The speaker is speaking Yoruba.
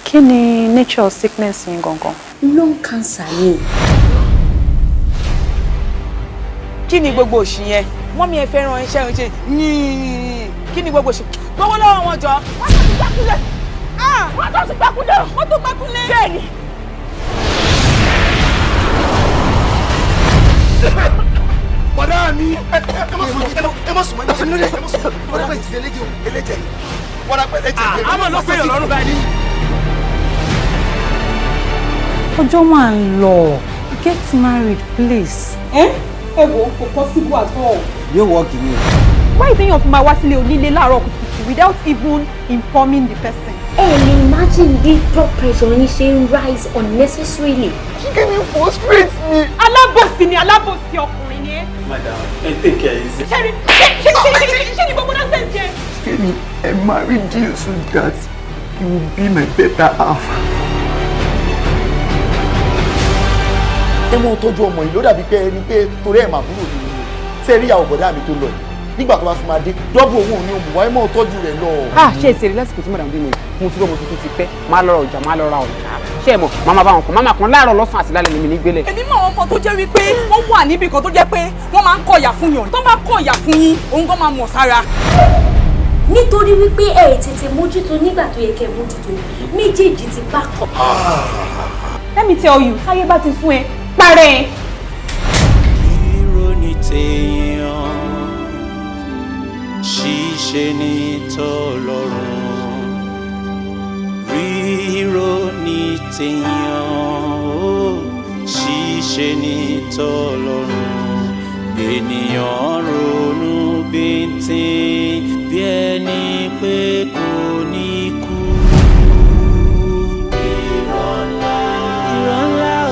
Kí ni nature sickness yín gangan? Lung cancer ni. Kí ni gbogbo òṣì yẹn? Mọ́mí ẹ fẹ́ràn iṣẹ́ ń ṣe kí ni gbogbo òṣì? Gbọ́wọ́ lọ́wọ́ wọn jọ. Wọ́n tó ti gbákúlẹ̀. Wọ́n tó ti gbákúlẹ̀. Wọ́n tó gbákúlẹ̀. Bẹ́ẹ̀ni. Bọ̀dá mi. Ẹ má sùn. Bọ̀dá pẹ̀ ti ẹlẹ́jẹ̀. Bọ̀dá pẹ̀ ẹlẹ́jẹ̀. Àmọ́ ló pè yàn lọ́rùn báyìí. Ọjọ́ máa ń lọ. Get married, please. Ẹ wo kò possible at all. Yóò wọ́ọ̀kì ni. Why do you fi máa wá sílé onílé láàárọ̀ kùtùkùtù without even informing the person? Lè imagine bí blood pressure yín ṣe ń rise unnecessarily. Kí ni frustrate me? Alábòsí ọkùnrin ni ẹ́. Madam, take care easy. Ṣé ni gbogbo náà sẹ́ǹsì ẹ̀? Kenny, I married you so that you will be my better half. Ẹ mọ tọ́jú ọmọ yìí ló dàbí pé ẹni pé torí ẹ̀ máa búrò ní ìlú. Ṣé rí àwọn bọ̀dá mi tó lọ yìí? Nígbà tó bá fi máa dé, dọ́bù owó òní òmùwà ẹ mọ tọ́jú rẹ̀ lọ. Ṣé ìṣeré lásìkò tí madam bí mi mo fi lọ́mọ tuntun ti pẹ́ máa lọ ra ọjà máa lọ ra ọjà ṣé ẹ mọ̀ máa bá wọn kàn máa kan láàárọ̀ lọ́sàn-án àti lálẹ́ lèmi ní gbélé. Èmi mọ̀ àwọn kan tó jẹ́ wípé wọ́n wà níbì kan tó jẹ́ pé wọ́n máa ń kọ̀yà fún yàn. Tó bá kọ̀yà fún yín, òun gan máa mọ̀ sára. Nítorí wípé ẹ tètè mójútó nígbà tó yẹ kẹ́ mójútó méjèèjì ti bá kọ. Let me tell you, táyé bá ti fún ẹ, parẹ́. Ìrònú tèèyàn ṣíṣe ní tọ́lọ́run ríro ní tèèyàn ṣíṣe ní tọ́lọ́run ènìyàn ronú bíntín.